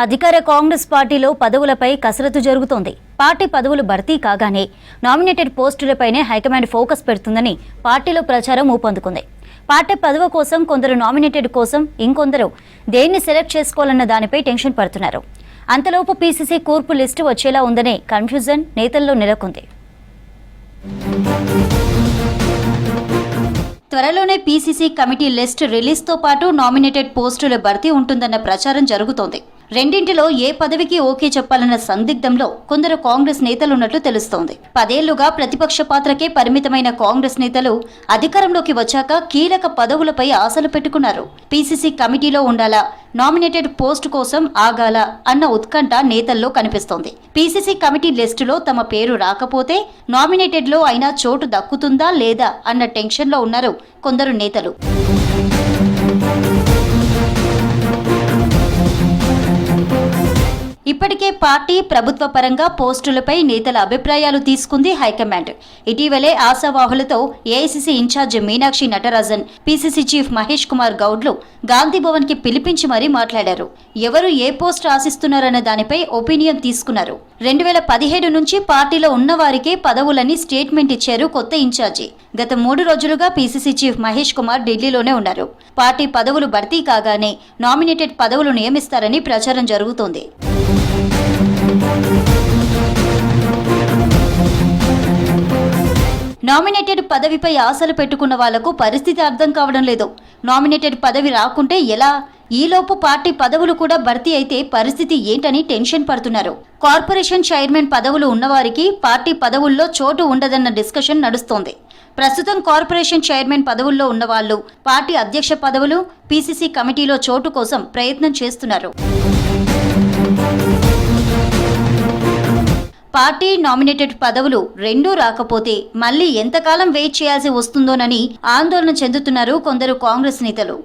అధికార కాంగ్రెస్ పార్టీలో పదవులపై కసరత్తు జరుగుతోంది. పార్టీ పదవులు భర్తీ కాగానే నామినేటెడ్ పోస్టులపైనే హైకమాండ్ ఫోకస్ పెడుతుందని పార్టీలో ప్రచారం ఊపందుకుంది. పార్టీ పదవి కోసం కొందరు నామినేటెడ్ కోసం, ఇంకొందరు దేన్ని సెలెక్ట్ చేసుకోవాలన్న దానిపై టెన్షన్ పడుతున్నారు. అంతలోపు పీసీసీ కూర్పు లిస్టు వచ్చేలా ఉందనే కన్ఫ్యూజన్ నేతల్లో నెలకొంది. త్వరలోనే పీసీసీ కమిటీ లిస్ట్ రిలీజ్తో పాటు నామినేటెడ్ పోస్టుల భర్తీ ఉంటుందన్న ప్రచారం జరుగుతోంది. రెండింటిలో ఏ పదవికి ఓకే చెప్పాలన్న సందిగ్ధంలో కొందరు కాంగ్రెస్ నేతలున్నట్లు తెలుస్తోంది. 10 ఏళ్లుగా ప్రతిపక్ష పాత్రకే పరిమితమైన కాంగ్రెస్ నేతలు అధికారంలోకి వచ్చాక కీలక పదవులపై ఆశలు పెట్టుకున్నారు. పీసీసీ కమిటీలో ఉండాలా, నామినేటెడ్ పోస్ట్ కోసం ఆగాలా అన్న ఉత్కంఠ నేతల్లో కనిపిస్తోంది. పీసీసీ కమిటీ లిస్టులో తమ పేరు రాకపోతే నామినేటెడ్లో అయినా చోటు దక్కుతుందా లేదా అన్న టెన్షన్లో ఉన్నారు కొందరు నేతలు. ఇప్పటికే పార్టీ ప్రభుత్వ పరంగా పోస్టులపై నేతల అభిప్రాయాలు తీసుకుంది హైకమాండ్. ఇటీవలే ఆశావాహులతో AICC in charge Meenakshi Natarajan, PCC chief Mahesh Kumar గౌడ్లు గాంధీభవన్ కి పిలిపించి మరీ మాట్లాడారు. ఎవరు ఏ పోస్ట్ ఆశిస్తున్నారన్న దానిపై ఒపీనియన్ తీసుకున్నారు. 2017 నుంచి పార్టీలో ఉన్నవారికే పదవులని స్టేట్మెంట్ ఇచ్చారు కొత్త ఇన్ఛార్జి. గత 3 రోజులుగా పీసీసీ చీఫ్ మహేష్ కుమార్ ఢిల్లీలోనే ఉన్నారు. పార్టీ పదవులు భర్తీ కాగానే నామినేటెడ్ పదవులు నియమిస్తారని ప్రచారం జరుగుతోంది. నామినేటెడ్ పదవిపై ఆశలు పెట్టుకున్న వాళ్లకు పరిస్థితి అర్థం కావడం లేదు. నామినేటెడ్ పదవి రాకుంటే ఎలా? ఈలోపు పార్టీ పదవులు కూడా భర్తీ అయితే పరిస్థితి ఏంటని టెన్షన్ పడుతున్నారు. కార్పొరేషన్ చైర్మన్ పదవులు ఉన్నవారికి పార్టీ పదవుల్లో చోటు ఉండదన్న డిస్కషన్ నడుస్తోంది. ప్రస్తుతం కార్పొరేషన్ చైర్మన్ పదవుల్లో ఉన్నవాళ్లు పార్టీ అధ్యక్ష పదవులు, పీసీసీ కమిటీలో చోటు కోసం ప్రయత్నం చేస్తున్నారు. పార్టీ నామినేటెడ్ పదవులు రెండూ రాకపోతే మళ్లీ ఎంతకాలం వెయిట్ చేయాల్సి వస్తుందోనని ఆందోళన చెందుతున్నారు కొందరు కాంగ్రెస్ నేతలు.